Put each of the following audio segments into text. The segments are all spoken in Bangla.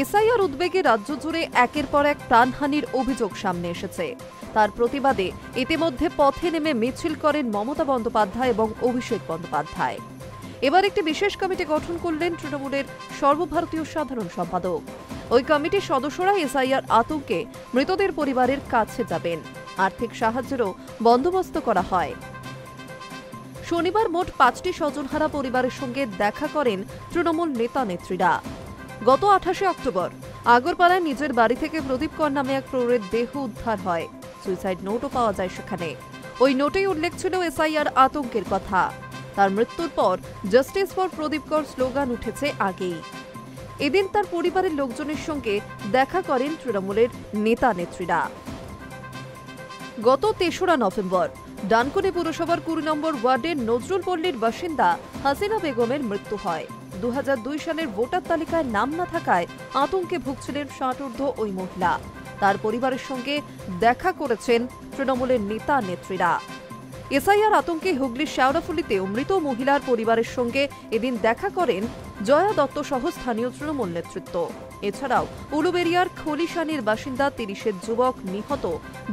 এসআইআর উদ্বেগে রাজ্য জুড়ে একের পর এক প্রাণহানির অভিযোগ সামনে এসেছে। তার প্রতিবাদে ইতিমধ্যে পথে নেমে মিছিল করেন মমতা বন্দ্যোপাধ্যায় এবং অভিষেক বন্দ্যোপাধ্যায়। এবার একটি বিশেষ কমিটি গঠন করলেন তৃণমূলের সর্বভারতীয় সাধারণ সম্পাদক। ওই কমিটির সদস্যরা এসআইআর আতঙ্কে মৃতদের পরিবারের কাছে যাবেন। আর্থিক সাহায্যেরও বন্দোবস্ত করা হয়। শনিবার মোট 5টি স্বজনহারা পরিবারের সঙ্গে দেখা করেন তৃণমূল নেতা নেত্রীরা। গত 28 অক্টোবর আগরপাড়ায় নিজের বাড়ি থেকে প্রদীপ কর নামে এক প্রৌঢ়ের দেহ উদ্ধার হয়। সুইসাইড নোটও পাওয়া যায় সেখানে। ওই নোটেই উল্লেখ ছিল এসআইআর আতঙ্কের কথা। তার মৃত্যুর পর জাস্টিস ফর প্রদীপ কর স্লোগান উঠেছে আগেই। এদিন তার পরিবারের লোকজনের সঙ্গে দেখা করেন তৃণমূলের নেতা নেত্রীরা। গত 3রা নভেম্বর ডানকুনি পুরসভার 20 নম্বর ওয়ার্ডের নজরুল পল্লীর বাসিন্দা হাসিনা বেগমের মৃত্যু হয়। 2002 সালের ভোটার তালিকায় নাম না থাকায় আতঙ্কে ভুগছিলেন 60 ঊর্ধ্ব ওই মহিলা। তার পরিবারের সঙ্গে দেখা করেছেন তৃণমূলের নেতা নেত্রীরা। এসআইআর আতঙ্কে হুগলির শেওড়াফুলিতেও মৃত মহিলার পরিবারের সঙ্গে এদিন দেখা করেন জয়া দত্ত সহ স্থানীয় তৃণমূল নেতৃত্ব। এছাড়াও উলুবেড়িয়ার খলিশানির বাসিন্দা 30-এর যুবক নিহত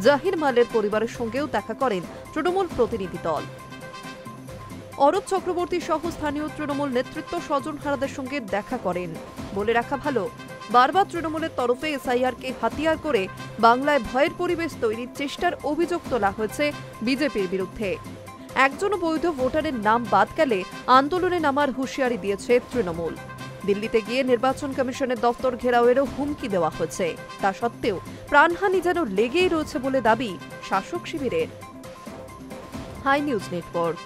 জাহির মালের পরিবারের সঙ্গেও দেখা করেন তৃণমূল প্রতিনিধি দল। অরূপ চক্রবর্তী সহ স্থানীয় তৃণমূল নেতৃত্ব স্বজনহারাদের সঙ্গে দেখা করেন। বলে রাখা ভালো, বারবার তৃণমূলের তরফে এসআইআরকে হাতিয়ার করে বাংলায় ভয়ের পরিবেশ তৈরির চেষ্টার অভিযোগ তোলা হয়েছে বিজেপির বিরুদ্ধে। একজন বৈধ ভোটারের নাম বাদ গেলে আন্দোলনে নামার হুঁশিয়ারি দিয়েছে তৃণমূল। দিল্লিতে গিয়ে নির্বাচন কমিশনের দফতর ঘেরাওয়েরও হুমকি দেওয়া হয়েছে। তা সত্ত্বেও প্রাণহানি যেন লেগেই রয়েছে বলে দাবি শাসক শিবিরের। High News network.